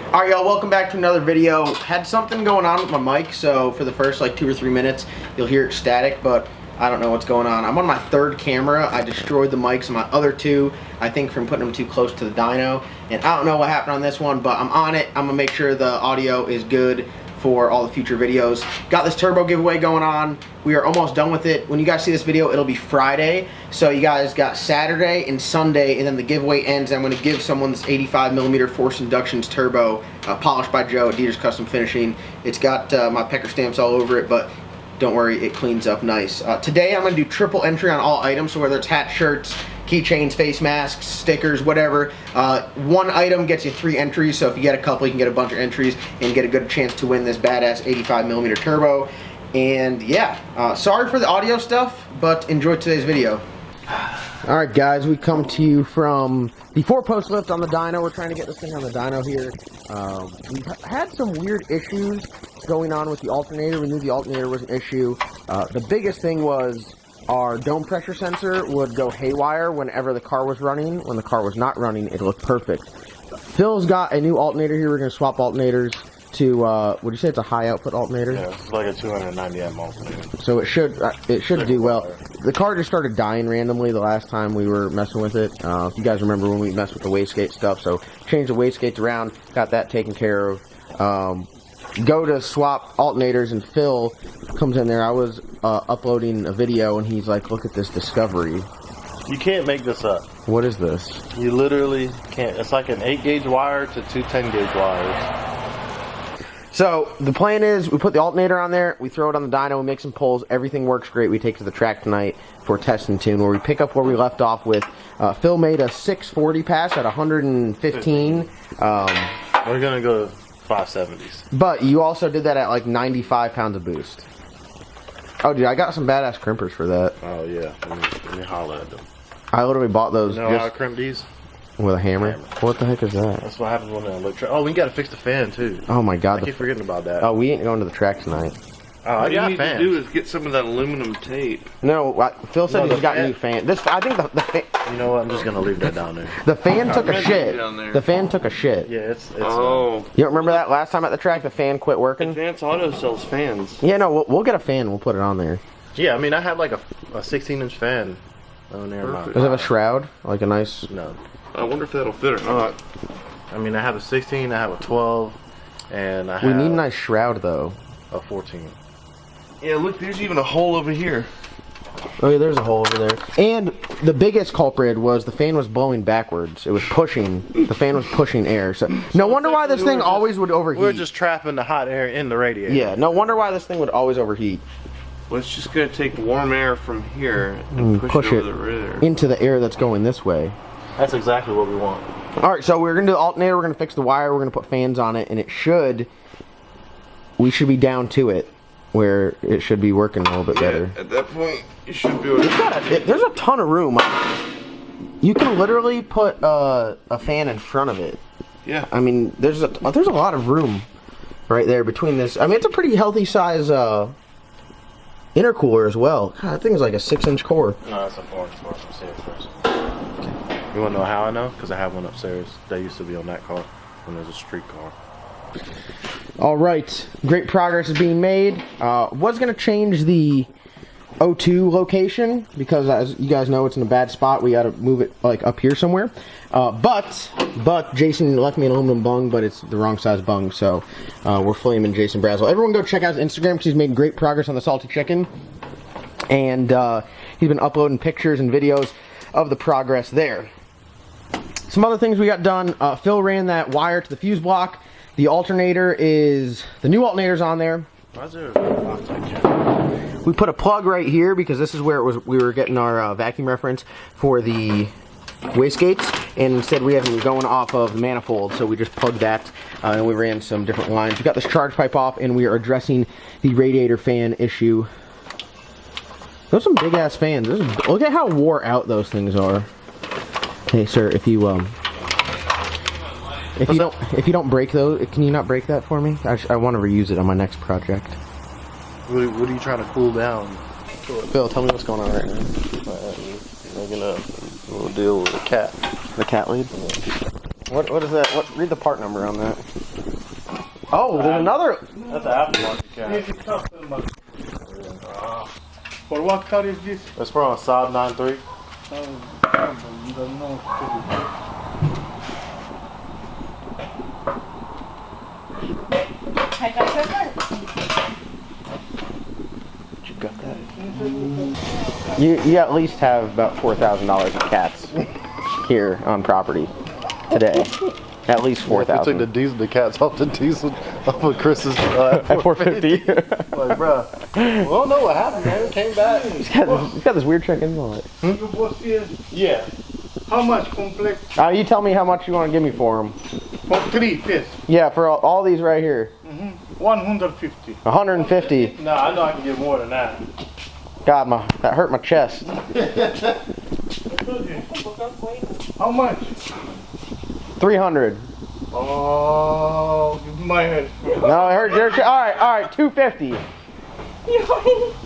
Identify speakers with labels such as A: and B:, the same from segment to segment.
A: Alright y'all, welcome back to another video. Had something going on with my mic, so for the first like 2 or 3 minutes you'll hear it static, but I don't know what's going on. I'm on my third camera. I destroyed the mics on my other two, I think from putting them too close to the dyno, and I don't know what happened on this one, but I'm on it. I'm gonna make sure the audio is good for all the future videos. Got this turbo giveaway going on. We are almost done with it. When you guys see this video, it'll be Friday. So you guys got Saturday and Sunday, and then the giveaway ends. I'm gonna give someone this 85mm Force Inductions turbo, polished by Joe at Dieter's Custom Finishing. It's got my pecker stamps all over it, but don't worry, it cleans up nice. Today I'm gonna do triple entry on all items, so whether it's hat, shirts, keychains, face masks, stickers, whatever. One item gets you 3 entries, so if you get a couple, you can get a bunch of entries and get a good chance to win this badass 85mm turbo. And yeah, sorry for the audio stuff, but enjoy today's video. Alright guys, we come to you from the 4-post lift on the dyno. We're trying to get this thing on the dyno here. We've had some weird issues going on with the alternator. We knew the alternator was an issue. The biggest thing was our dome pressure sensor would go haywire whenever the car was running. When the car was not running, it looked perfect. Phil's got a new alternator here. We're going to swap alternators to, would you say it's a high output alternator?
B: Yeah, it's like a 290 amp alternator.
A: So it should do well. The car just started dying randomly the last time we were messing with it. If you guys remember when we messed with the wastegate stuff, so changed the wastegates around, got that taken care of. Go to swap alternators and Phil comes in there. I was uploading a video and he's like, look at this discovery.
B: You can't make this up.
A: What is this?
B: You literally can't. It's like an 8-gauge wire to 2 10-gauge wires.
A: So the plan is we put the alternator on there, we throw it on the dyno, we make some pulls, everything works great. We take it to the track tonight for test and tune, where we pick up where we left off with. Phil made a 640 pass at 115.
B: We're gonna go to 570s.
A: But you also did that at like 95 pounds of boost. Oh, dude, I got some badass crimpers for that.
B: Oh, yeah. Let me holler at them.
A: I literally bought those.
B: You know how I crimp these?
A: With a hammer? What the heck is that?
B: That's what happens when they electric. Oh, we gotta fix the fan, too.
A: Oh, my God.
B: I keep forgetting about that.
A: Oh, we ain't going to the track tonight.
B: Oh, I got
C: What you need
B: fans.
C: to do is get some of that aluminum tape.
A: No, Phil said he's got
B: fan.
A: new fan. I think the fan...
B: You know what? I'm just gonna leave that down there.
A: The fan took a
C: meant
A: shit.
C: down there.
A: The fan took a shit.
B: Yeah, it's
C: Oh.
A: You don't remember that last time at the track the fan quit working?
C: Advance Auto sells fans.
A: Yeah, no, we'll get a fan and we'll put it on there.
B: yeah, I mean, I had like a 16-inch fan on there.
C: Perfect.
A: Does it have a shroud? Like a nice...
B: No.
C: I wonder if that'll fit or not.
B: I mean, I have a 16, I have a 12, and I have
A: We need a nice shroud, though.
B: a 14.
C: Yeah, look, there's even a hole over here.
A: Oh, yeah, there's a hole over there. And the biggest culprit was the fan was blowing backwards. It was pushing. The fan was pushing air. So no wonder why this thing always would overheat.
B: We're just trapping the hot air in the radiator.
A: Yeah, no wonder why this thing would always overheat.
C: Well, it's just going to take warm air from here and push it over the rear.
A: Into the air that's going this way.
B: That's exactly what we want.
A: Alright, so we're going to do the alternator. We're going to fix the wire. We're going to put fans on it. And we should be down to it, where it should be working a little bit better.
C: At that point, you should be able to...
A: There's a ton of room. You can literally put a fan in front of it.
C: Yeah.
A: I mean, there's a lot of room right there between this. I mean, it's a pretty healthy size intercooler as well. God, that thing's like a 6-inch core.
B: No, that's a 4-inch core. See it first. You want to know how I know? Because I have one upstairs. That used to be on that car when there was a street car.
A: All right, great progress is being made. Was going to change the O2 location because, as you guys know, it's in a bad spot. We got to move it like up here somewhere. But Jason left me an aluminum bung, but it's the wrong size bung, so we're flaming Jason Brazzel. Everyone go check out his Instagram because he's made great progress on the salty chicken, and he's been uploading pictures and videos of the progress there. Some other things we got done. Phil ran that wire to the fuse block. The alternator the new alternator's on there.
B: Why is there a box like that?
A: We put a plug right here because this is where we were getting our vacuum reference for the wastegates, and instead we have them going off of the manifold, so we just plugged that and we ran some different lines. We got this charge pipe off and we are addressing the radiator fan issue. Those are some big ass fans. Look at how wore out those things are. Hey sir, if you don't break those, can you not break that for me? I want to reuse it on my next project.
B: What are you trying to cool down?
A: Phil, tell me what's going on right now.
B: Making a little deal with the cat.
A: The cat lead? What is that? Read the part number on that. Oh, there's another.
B: That's an aftermarket cat.
D: For what car is this?
B: That's for a Saab 9.3.
A: You got that? You at least have about $4,000 of cats here on property today. At least
B: We took
A: 4,000.
B: the cats off the diesel off of Chris's
A: F450.
B: Like, bruh, we don't know what happened, man. It came back.
A: He's got this weird check engine on it.
D: You both here?
B: Yeah.
D: How much complete?
A: You tell me how much you want to give me for them.
D: For 3 pieces.
A: Yeah, for all these right here.
D: 150.
A: 150.
B: No, I know I can get more than that.
A: God, that hurt my chest.
D: How much?
A: 300.
D: Oh, my head.
A: No, it hurt your chest. All right, 250.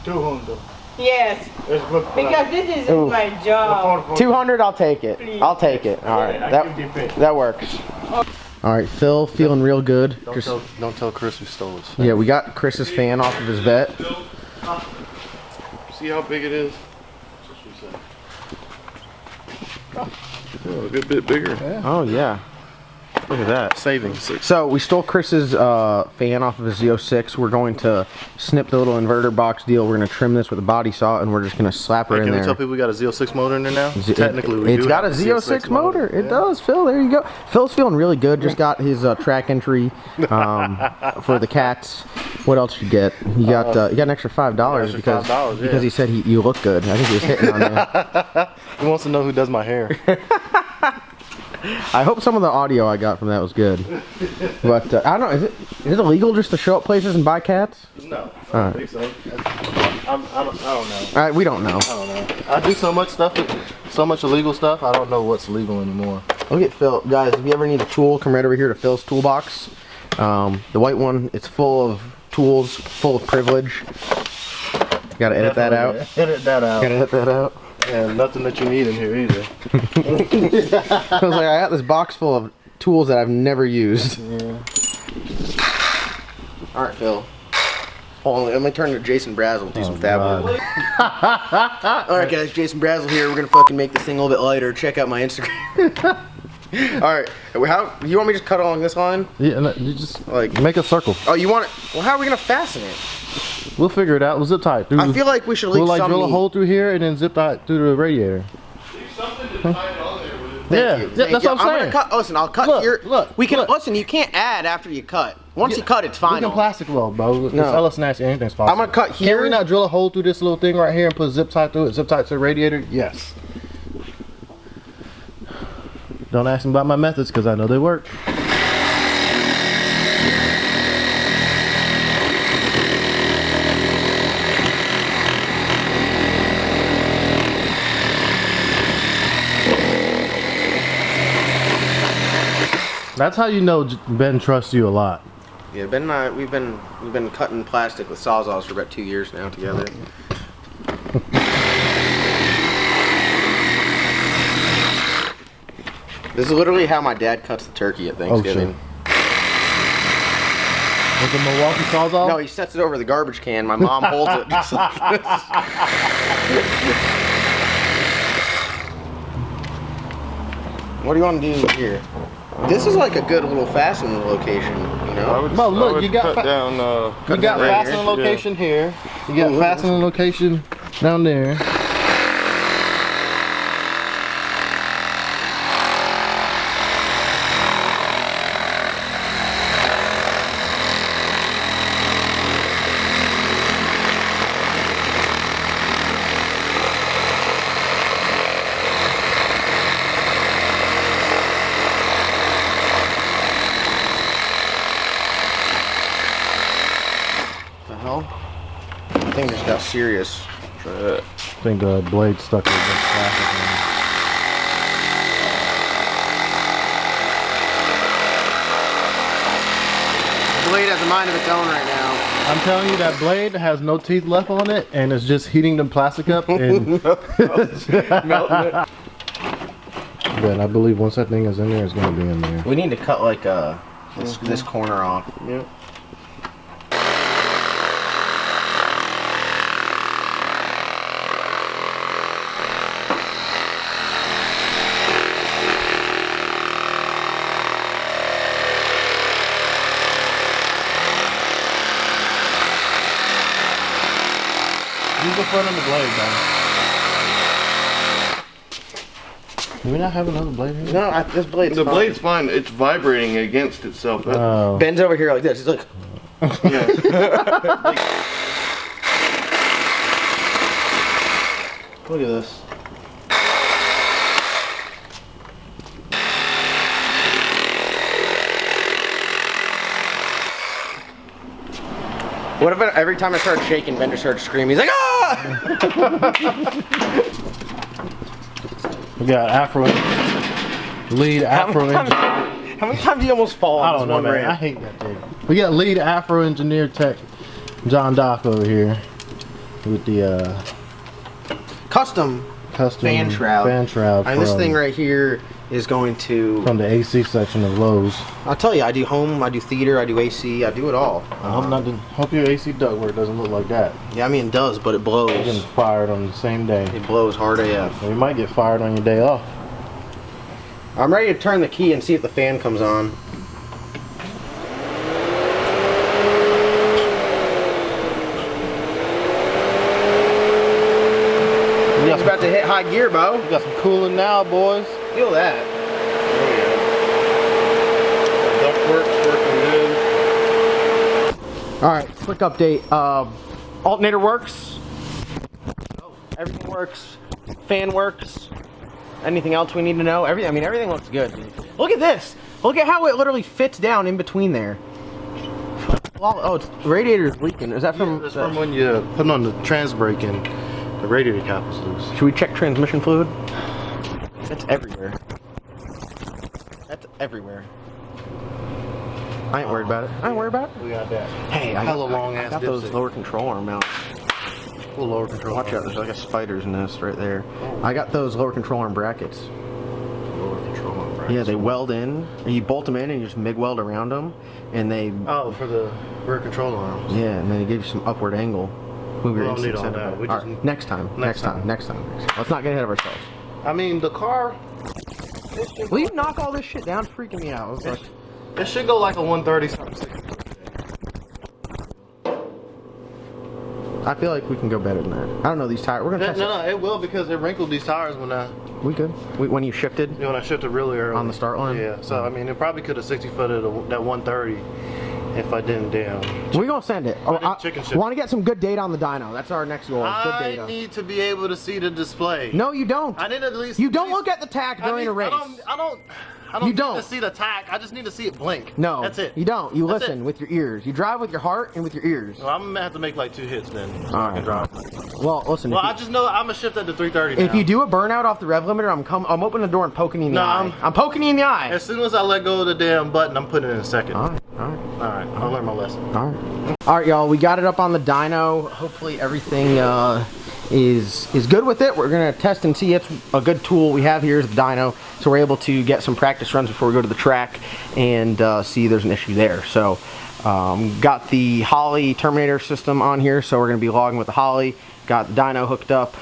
D: 200.
E: Yes,
D: It's good.
E: because this is
A: Ooh.
E: my job.
A: 200, I'll take it. I'll take it. All right, that works. All right, Phil, feeling real good.
B: Don't tell Chris we stole his.
A: Yeah, we got Chris's fan off of his vet.
C: See how big it is? Oh, a good bit bigger.
A: Oh yeah, look at that.
B: Savings.
A: So we stole Chris's fan off of his Z06. We're going to snip the little inverter box deal. We're going to trim this with a body saw, and we're just going to slap her in
B: Can we
A: there.
B: tell people we got a Z06 motor in there now? Technically, we
A: It's
B: do
A: got a
B: have
A: Z06 motor. It does, Phil. There you go. Phil's feeling really good. Just got his track entry for the cats. What else you get? You got an extra $5 because
B: $5, yeah.
A: he said you look good. I think he was hitting on you.
B: He wants to know who does my hair.
A: I hope some of the audio I got from that was good. But I don't know. Is it illegal just to show up places and buy cats?
B: No, I don't think so. I don't know.
A: All right, we don't know.
B: I don't know. I do so much stuff, so much illegal stuff. I don't know what's legal anymore.
A: Look at Phil, guys. If you ever need a tool, come right over here to Phil's toolbox. The white one, it's full of tools, full of privilege. Gotta edit that out.
B: Edit that out.
A: Gotta edit that out.
B: And nothing that you need in here either.
A: I was like, I got this box full of tools that I've never used.
B: Yeah.
A: All right, Phil. Hold on, let me turn to Jason Brazzel and do some fab work. All right, guys, Jason Brazzel here. We're gonna fucking make this thing a little bit lighter. Check out my Instagram. All right, how you want me to just cut along this line?
B: Yeah, no, you just
A: Like,
B: make a circle.
A: oh, you want it? Well, how are we gonna fasten it?
B: We'll figure it out. We'll zip tie it.
A: I feel like we should leave
B: We'll like
A: some
B: drill a
A: meat.
B: hole through here and then zip tie it through the radiator.
C: Something to tie it on there with.
A: Thank you.
B: That's what I'm saying.
A: Gonna cut. Listen, I'll cut
B: Look,
A: here.
B: look,
A: we can
B: look.
A: listen. You can't add after you cut. Once you cut, it's
B: We
A: final.
B: can plastic weld, bro. It's
A: No.
B: LS Nasty. Anything's possible.
A: I'm gonna cut here.
B: Can we not drill a hole through this little thing right here and put zip tie through it? Zip tie to the radiator? Yes. Don't ask me about my methods because I know they work. That's how you know Ben trusts you a lot.
A: Yeah, Ben and I, we've been cutting plastic with sawzalls for about 2 years now together. This is literally how my dad cuts the turkey at Thanksgiving.
B: With the Milwaukee sawzall?
A: No, he sets it over the garbage can. My mom holds it just like this. What do you want to do here? This is like a good little fastening location, you know?
B: Bro, look, you got
C: cut down.
B: You got
A: right
B: fastening
A: here?
B: location here. You got
A: Ooh,
B: fastening location down there.
A: The hell? I think just got serious.
B: I think the blade stuck in the plastic.
A: The blade has a mind of its own right now.
B: I'm telling you, that blade has no teeth left on it, and it's just heating the plastic up and
A: Melting it.
B: Yeah, and I believe once that thing is in there, it's gonna be in there.
A: We need to cut like this corner off.
C: Yep.
B: Use the front of the blade, man. Do we not have another blade here?
A: No, this blade's
C: The
A: fine.
C: blade's fine. It's vibrating against itself.
B: Oh.
A: Ben's over here like this. He's like,
C: Yeah.
A: look at this. What if every time I started shaking, Ben just started screaming? He's like, ah!
B: We got Afro, lead Afro engineer.
A: How many times do you almost fall on
B: I
A: this
B: don't know,
A: one
B: man.
A: ramp?
B: I hate that thing. We got lead Afro engineer tech, John Dock over here, with the
A: Custom
B: custom
A: fan shroud.
B: Fan shroud.
A: And this
B: from-
A: thing right here is going to.
B: from the AC section of Lowe's.
A: I'll tell you, I do home, I do theater, I do AC, I do it all.
B: Hope your AC ductwork doesn't look like that.
A: Yeah, I mean it does, but it blows.
B: You're getting fired on the same day.
A: It blows hard AF.
B: Well, you might get fired on your day off.
A: I'm ready to turn the key and see if the fan comes on. It's about to hit high gear, Bo.
B: We got some cooling now, boys.
A: Feel that.
C: Ductwork's working good.
A: All right, quick update. Alternator works. Everything works. Fan works. Anything else we need to know? Everything looks good. Look at this. Look at how it literally fits down in between there. Oh, it's radiator's leaking. Is that from?
B: That's from when you put on the trans brake and the radiator cap is loose.
A: Should we check transmission fluid? That's everywhere. That's everywhere. I ain't worried about it. I ain't worried about it.
B: We got that.
A: Hey, I
B: Hella long
A: I
B: ass
A: got those
B: dipstick.
A: lower control arm mounts.
B: Full lower control.
A: Watch out, there's like a spider's nest right there. I got those lower control arm brackets.
B: Lower control arm brackets.
A: Yeah, they weld in, and you bolt them in, and you just MIG weld around them, and they.
B: Oh, for the rear control arms.
A: Yeah, and then they give you some upward angle. Move your
B: We don't need
A: instant
B: all
A: center.
B: that. We
A: All
B: just-
A: right, next time.
B: Next time.
A: Let's not get ahead of ourselves.
B: I mean, the car.
A: Will you knock all this shit down? It's freaking me out. I was like,
B: It should go like a 130 something.
A: I feel like we can go better than that. I don't know these tires. We're gonna test
B: No, it will because it wrinkled these tires when I
A: it. We good? When you shifted?
B: when I shifted really early
A: On the start line?
B: Yeah, so I mean, it probably could have 60 footed that 130 if I didn't damn.
A: We're gonna send it. Oh,
B: didn't chicken shit.
A: want to get some good data on the dyno. That's our next goal. Is good
B: I
A: data.
B: need to be able to see the display.
A: No, you don't.
B: I need at least.
A: You don't look at the tack during a race.
B: I don't
A: You
B: need
A: don't.
B: to see the tack. I just need to see it blink.
A: No,
B: that's it.
A: You don't. You
B: That's
A: listen
B: it.
A: with your ears. You drive with your heart and with your ears.
B: Well, I'm gonna have to make like 2 hits then. So
A: All
B: I can
A: right.
B: drive.
A: Well, listen.
B: Well,
A: if,
B: I just know I'm gonna shift that to 330
A: if
B: now.
A: you do a burnout off the rev limiter, I'm opening the door and poking you in the eye. I'm poking you in the eye.
B: As soon as I let go of the damn button, I'm putting it in second.
A: All right. All right.
B: All right, I'll learn my lesson.
A: All right. All right, y'all. We got it up on the dyno. Hopefully everything is good with it. We're gonna test and see. It's a good tool we have here is the dyno, so we're able to get some practice runs before we go to the track and see there's an issue there. So got the HOLLEY Terminator system on here, so we're gonna be logging with the HOLLEY. Got the dyno hooked up.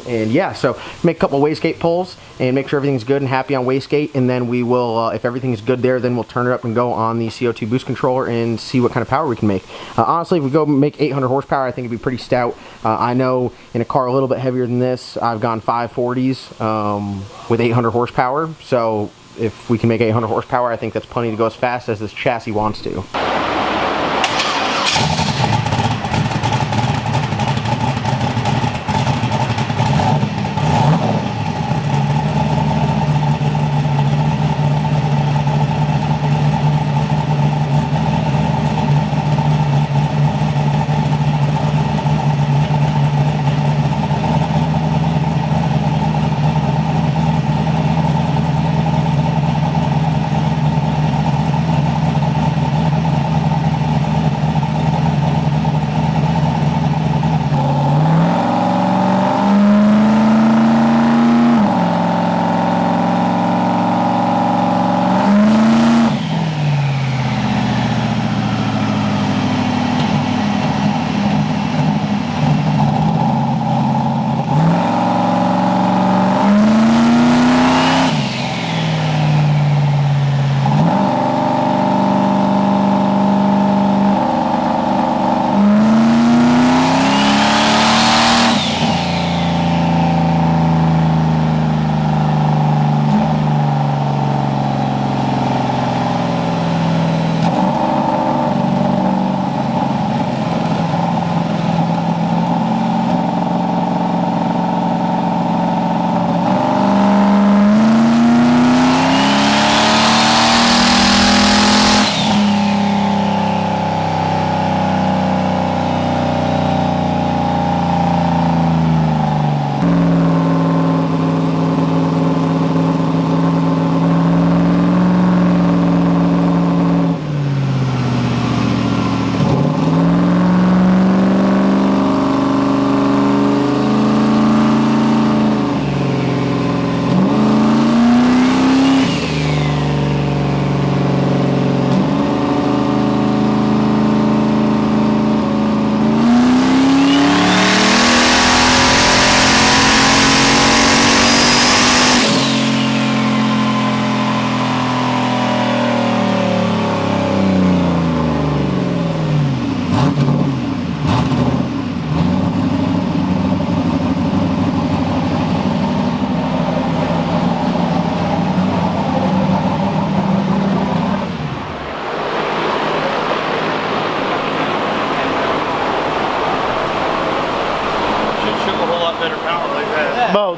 A: And yeah, so make a couple wastegate pulls and make sure everything's good and happy on wastegate, and then we will, if everything's good there, then we'll turn it up and go on the CO2 boost controller and see what kind of power we can make. Honestly, if we go make 800 horsepower, I think it'd be pretty stout. I know in a car a little bit heavier than this, I've gone 540s with 800 horsepower, so if we can make 800 horsepower, I think that's plenty to go as fast as this chassis wants to.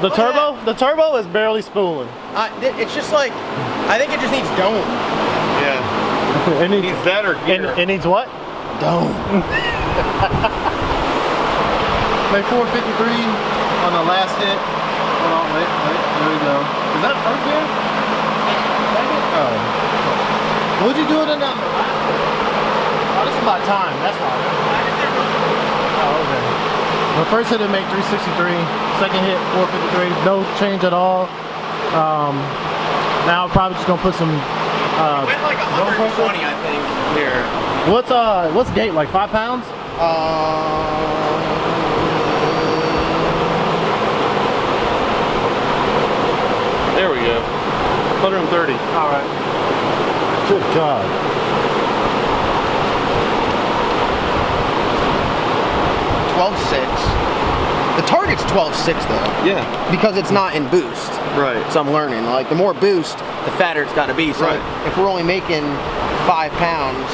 B: the turbo is barely spooling.
A: It's just like, I think it just needs dome.
C: Yeah.
B: It needs
C: Needs that or gear.
B: It needs what?
A: Dome.
B: Like 453 on the last hit. Hold on, wait, there we go. Is that first gear? Second? Oh. What'd you do it in the last hit? Oh, this is my time, that's why. Oh, okay. The first hit it made 363, second hit 453, no change at all. Now I'm probably just gonna put some
A: It went like 120, I think. Here.
B: what's gate, like 5 pounds?
C: There we go. 130.
B: All right. Good God.
A: The target's 12.6 though.
C: Yeah.
A: Because it's not in boost.
C: Right.
A: So I'm learning. Like the more boost, the fatter it's got to be. So
C: Right.
A: if we're only making 5 pounds,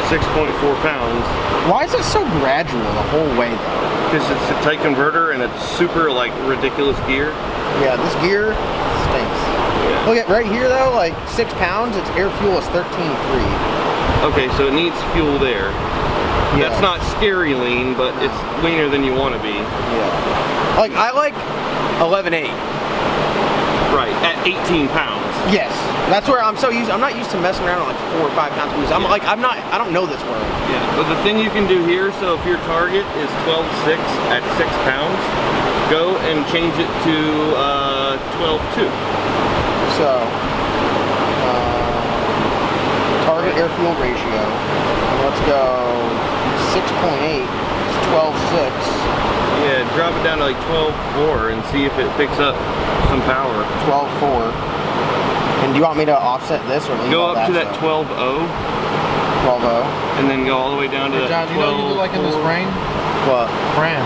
C: 6.4 pounds.
A: why is it so gradual the whole way though?
C: Because it's a tight converter and it's super like ridiculous gear.
A: Yeah, this gear stinks.
C: Yeah.
A: Look at right here though, like 6 pounds, its air fuel is 13.3.
C: Okay, so it needs fuel there.
A: Yeah.
C: That's not scary lean, but it's leaner than you want to be.
A: Yeah. Like I like 11.8.
C: Right, at 18 pounds.
A: Yes. That's where I'm so used. I'm not used to messing around with like 4 or 5 pounds of boost. I'm like, I don't know this world.
C: Yeah, but the thing you can do here, so if your target is 12.6 at 6 pounds, go and change it to 12.2.
A: So, target air fuel ratio. Let's go 6.8. It's 12.6.
C: Yeah, drop it down to like 12.4 and see if it picks up some power.
A: 12.4. And do you want me to offset this or leave
C: Go
A: all
C: up to that
A: stuff?
C: 12.0
A: 12.0.
C: and then go all the way down to that 12.4.
B: frame?
A: What?
B: Fran.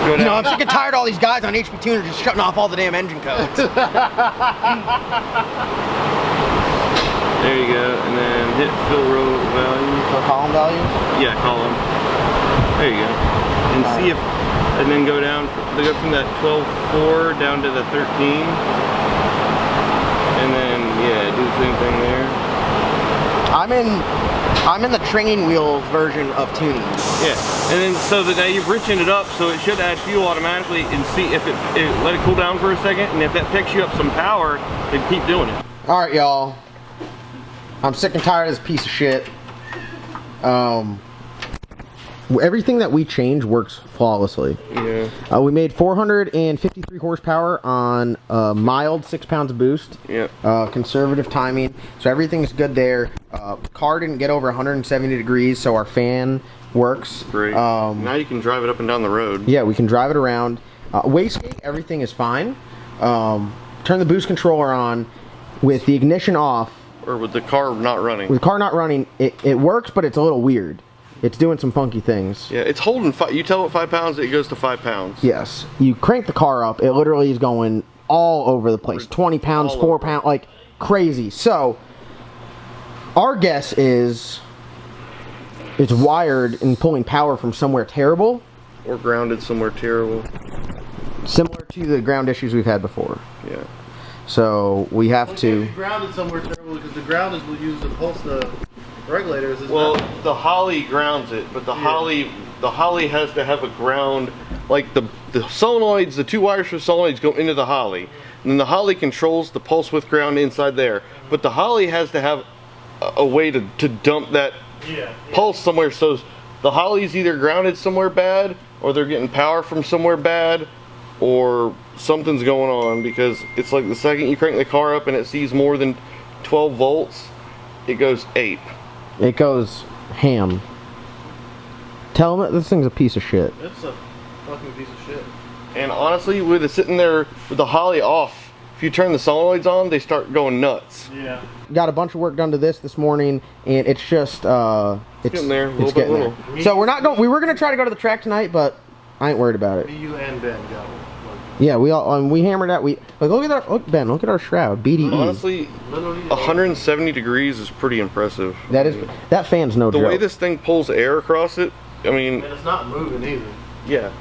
C: Go
A: You know,
C: down.
A: I'm sick and tired of all these guys on HP Tuner just shutting off all the damn engine codes.
C: There you go, and then hit fill row value.
A: For column values?
C: Yeah, column. There you go. And see if, and then go down, go from that 12.4 down to the 13. And then, yeah, do the same thing there.
A: I'm in the training wheels version of tuning.
C: Yeah, and then so that now you've richened it up, so it should add fuel automatically, and see if it let it cool down for a second, and if that picks you up some power, then keep doing it.
A: All right, y'all. I'm sick and tired of this piece of shit. Everything that we change works flawlessly.
C: Yeah.
A: We made 453 horsepower on mild 6 pounds of boost.
C: Yeah.
A: Conservative timing, so everything's good there. Car didn't get over 170 degrees, so our fan works.
C: Great. Now you can drive it up and down the road.
A: Yeah, we can drive it around. Wastegate, everything is fine. Turn the boost controller on with the ignition off.
C: Or with the car not running.
A: With the car not running, it works, but it's a little weird. It's doing some funky things.
C: Yeah, it's holding, you tell it 5 pounds, it goes to 5 pounds.
A: Yes. You crank the car up, it literally is going all over the place. 20 pounds, 4 pounds, like crazy. So, our guess is it's wired and pulling power from somewhere terrible.
C: Or grounded somewhere terrible.
A: Similar to the ground issues we've had before.
C: Yeah.
A: So, we have to...
B: Grounded somewhere terrible because the grounders will use the pulse the regulators.
C: Well, the Holley grounds it, but the Holley has to have a ground. Like the solenoids, the 2 wires for solenoids go into the Holley, and then the Holley controls the pulse width ground inside there. But the Holley has to have a way to dump that pulse somewhere. So the Holley's either grounded somewhere bad, or they're getting power from somewhere bad, or something's going on, because it's like the second you crank the car up and it sees more than 12 volts, it goes ape.
A: It goes ham. Tell them that this thing's a piece of shit.
B: It's a fucking piece of shit.
C: And honestly, with it sitting there with the Holley off, if you turn the solenoids on, they start going nuts.
B: Yeah.
A: Got a bunch of work done to this morning, and it's just it's
C: getting there, little
A: it's
C: by
A: getting
C: little.
A: there. So we're not going. We were gonna try to go to the track tonight, but I ain't worried about it.
B: Me, you, and Ben got one.
A: Yeah, we hammered out. Look at our Ben. Look at our shroud. BDE.
C: Honestly, 170 degrees is pretty impressive.
A: That fan's no
C: The
A: joke.
C: way this thing pulls air across it, I mean,
B: And it's not moving either.
C: yeah.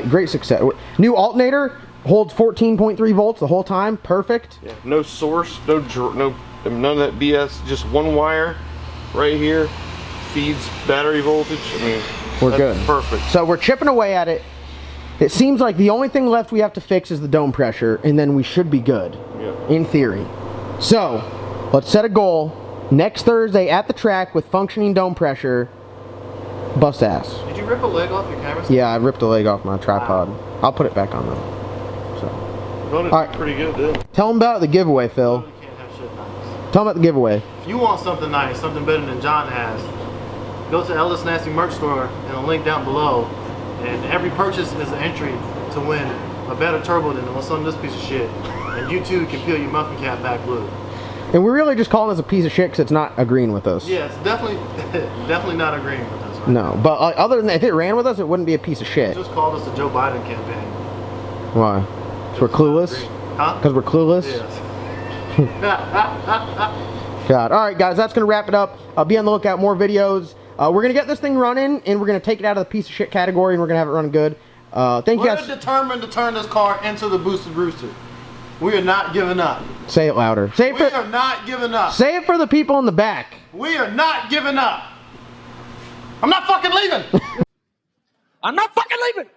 A: Great success. New alternator holds 14.3 volts the whole time. Perfect.
C: Yeah. No source, none of that BS. Just one wire right here feeds battery voltage. I mean,
A: We're
C: that's
A: good.
C: Perfect.
A: So we're chipping away at it. It seems like the only thing left we have to fix is the dome pressure, and then we should be good,
C: Yeah.
A: in theory. So let's set a goal. Next Thursday at the track with functioning dome pressure, bust ass.
B: Did you rip a leg off your camera stand?
A: Yeah, I ripped a leg off my tripod. I'll put it back on though. So
C: Running
A: All right.
C: pretty good, then.
A: tell them about the giveaway, Phil.
B: You can't have shit nice.
A: Tell them about the giveaway.
B: If you want something nice, something better than John has, go to Ellis Nasty merch store and a link down below. And every purchase is an entry to win a better turbo than what's on this piece of shit. And you too can peel your muffin cap back blue.
A: And we're really just calling this a piece of shit because it's not agreeing with us.
B: Yeah, it's definitely definitely not agreeing with us. Right?
A: No, but other than that, if it ran with us, it wouldn't be a piece of shit.
B: Just called us the Joe Biden campaign.
A: Why? Because we're clueless?
B: Huh?
A: Because we're clueless?
B: Yes.
A: God. All right, guys, that's going to wrap it up. Be on the lookout, more videos. We're going to get this thing running, and we're going to take it out of the piece of shit category, and we're going to have it running good. Thank you
B: We're
A: guys.
B: determined to turn this car into the Boosted Rooster. We are not giving up.
A: Say it louder. Say it
B: We
A: for,
B: are not giving up.
A: say it for the people in the back.
B: We are not giving up. I'm not fucking leaving.
F: I'm not fucking leaving.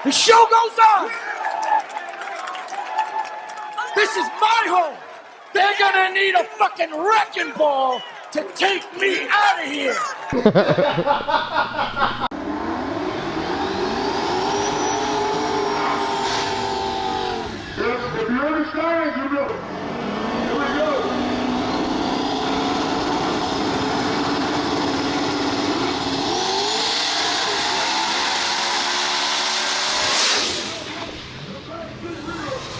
F: The show goes on. This is my home. They're gonna need a fucking wrecking ball to take me out of here.